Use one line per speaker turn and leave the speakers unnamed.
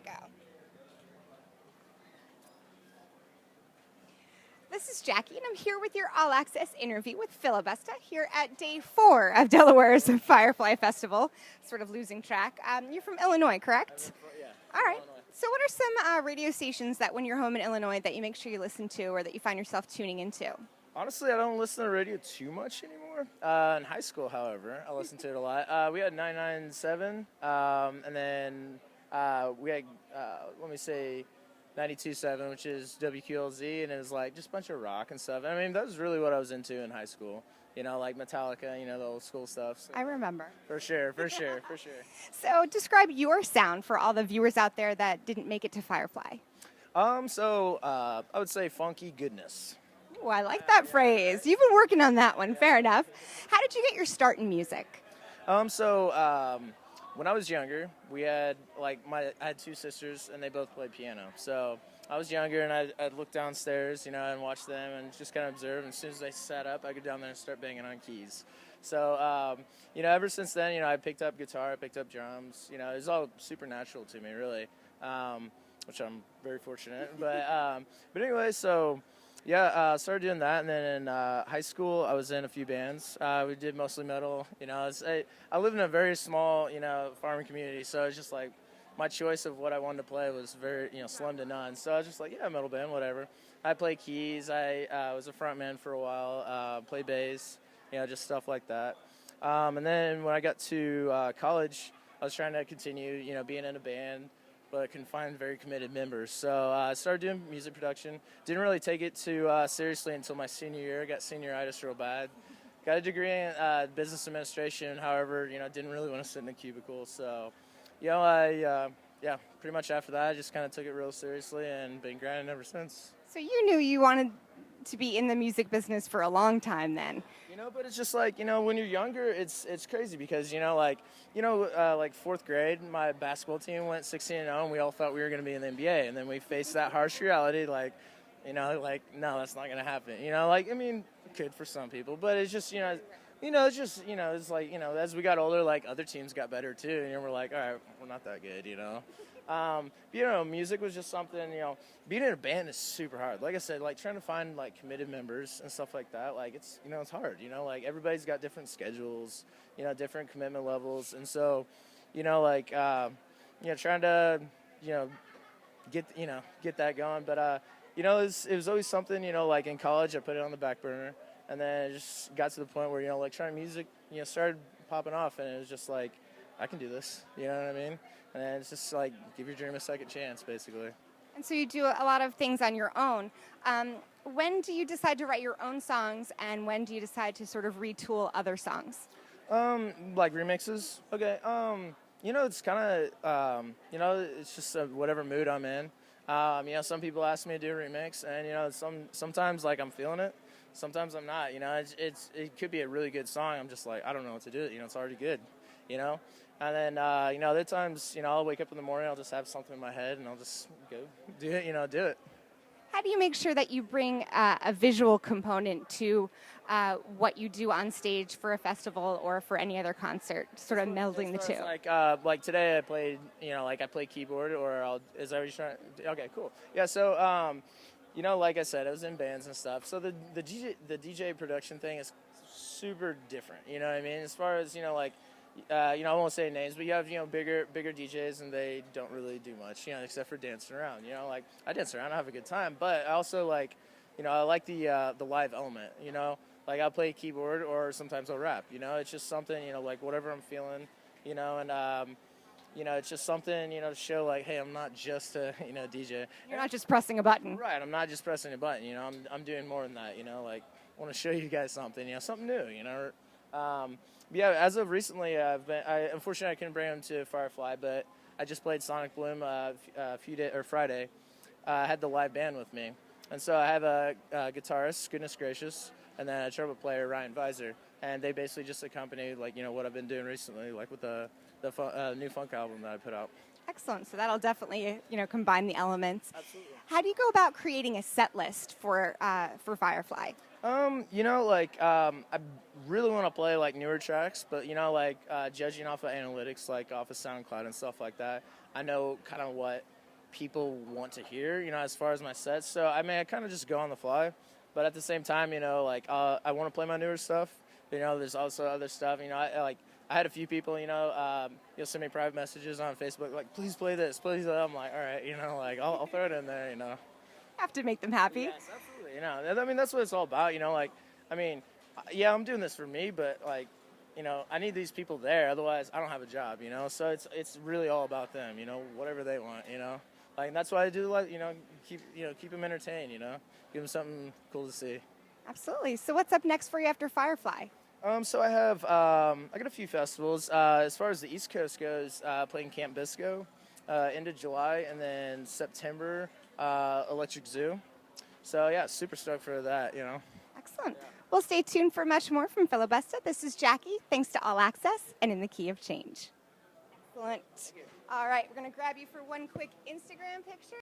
go. This is Jackie, and I'm here with your all-access interview with Filibusta here at day 4 of Delaware's Firefly Festival. Sort of losing track. You're from Illinois, correct?
Yeah.
All right.
Illinois.
So what are some radio stations that when you're home in Illinois that you make sure you listen to or that you find yourself tuning into?
Honestly, I don't listen to radio too much anymore. In high school, however, I listened to it a lot. We had 997, and then we had, let me say, 92.7, which is WQLZ, and it was like just a bunch of rock and stuff. I mean, that was really what I was into in high school. You know, like Metallica, you know, the old school stuff. So.
I remember.
For sure.
So describe your sound for all the viewers out there that didn't make it to Firefly.
I would say funky goodness.
Oh, I like that phrase. You've been working on that one. Fair enough. How did you get your start in music?
When I was younger, we had I had two sisters, and they both played piano. So I was younger, and I'd look downstairs, you know, and watch them, and just kind of observe. And as soon as they sat up, I'd go down there and start banging on keys. So, you know, ever since then, you know, I picked up guitar, I picked up drums. You know, it was all supernatural to me, really, which I'm very fortunate. But anyway, so. Yeah, started doing that, and then in high school, I was in a few bands. We did mostly metal. You know, I live in a very small, you know, farming community, so it's just like my choice of what I wanted to play was very, you know, slim to none. So I was just like, yeah, metal band, whatever. I play keys. I was a front man for a while. Play bass, you know, just stuff like that. And then when I got to college, I was trying to continue, you know, being in a band, but couldn't find very committed members. So I started doing music production. Didn't really take it too seriously until my senior year. I got senioritis real bad. Got a degree in business administration. However, you know, didn't really want to sit in a cubicle. So, you know, pretty much after that, I just kind of took it real seriously and been grinding ever since.
So you knew you wanted to be in the music business for a long time then.
You know, but it's just like, you know, when you're younger, it's crazy because, you know, like fourth grade, my basketball team went 16-0, and we all thought we were going to be in the NBA. And then we faced that harsh reality, like, you know, like, no, that's not going to happen. You know, like, I mean, it could for some people, but it's just, it's just, you know, it's like, you know, as we got older, like, other teams got better too, and we're like, all right, we're not that good, you know. You know, music was just something, you know, being in a band is super hard. Like I said, like, trying to find, like, committed members and stuff like that, like, it's, you know, it's hard, you know, like, everybody's got different schedules, you know, different commitment levels, and so, you know, like, you know, trying to, you know, get that going, but, you know, it was always something, you know, like, in college, I put it on the back burner, and then it just got to the point where, you know, like, trying music, you know, started popping off, and it was just like, I can do this, you know what I mean? And it's just like, give your dream a second chance, basically.
And so you do a lot of things on your own. When do you decide to write your own songs, and when do you decide to sort of retool other songs?
Like remixes? Okay, you know, it's kind of, you know, it's just whatever mood I'm in. You know, some people ask me to do a remix, and, you know, sometimes, like, I'm feeling it. Sometimes I'm not, you know. It could be a really good song. I'm just like, I don't know what to do. You know, it's already good, you know. And then, you know, other times, you know, I'll wake up in the morning, I'll just have something in my head, and I'll just go do it, you know, do it.
How do you make sure that you bring a visual component to what you do on stage for a festival or for any other concert, sort of melding the two?
Like today I played, you know, like I play keyboard, or is that what you're trying to, okay, cool. Yeah, so, you know, like I said, I was in bands and stuff, so the DJ production thing is super different, you know what I mean? As far as, you know, like, you know, I won't say names, but you have, you know, bigger DJs, and they don't really do much, you know, except for dancing around. You know, like, I dance around, I have a good time, but I also, like, you know, I like the live element, you know, like, I'll play keyboard, or sometimes I'll rap, you know, it's just something, you know, like, whatever I'm feeling, you know, and, you know, it's just something, you know, to show, like, hey, I'm not just a, you know, DJ.
You're not just pressing a button.
Right, I'm not just pressing a button, you know, I'm doing more than that, you know, like, I want to show you guys something, you know, something new, you know. Yeah, as of recently, unfortunately I couldn't bring him to Firefly, but I just played Sonic Bloom Friday. I had the live band with me, and so I have a guitarist, goodness gracious, and then a trumpet player, Ryan Visor, and they basically just accompany, like, you know, what I've been doing recently, like with the new funk album that I put out.
Excellent. So that'll definitely, you know, combine the elements.
Absolutely.
How do you go about creating a set list for Firefly?
I really want to play like newer tracks, but judging off of analytics, like off of SoundCloud and stuff like that, I know kind of what people want to hear, as far as my sets. So I kind of just go on the fly, but at the same time, I want to play my newer stuff. There's also other stuff. I had a few people, you'll send me private messages on Facebook, like, please play this, please. I'm like, all right, I'll throw it in there.
Have to make them happy.
Yes, absolutely. That's what it's all about. Yeah, I'm doing this for me, but I need these people there. Otherwise, I don't have a job. So it's really all about them. Whatever they want. That's why I do. Keep them entertained. Give them something cool to see.
Absolutely. So what's up next for you after Firefly?
So I got a few festivals. As far as the East Coast goes, playing Camp Bisco, end of July, and then September, Electric Zoo. So yeah, super stoked for that.
Excellent. Well, stay tuned for much more from Filibusta. This is Jackie. Thanks to All Access and In the Key of Change. Excellent. All right, we're going to grab you for one quick Instagram picture.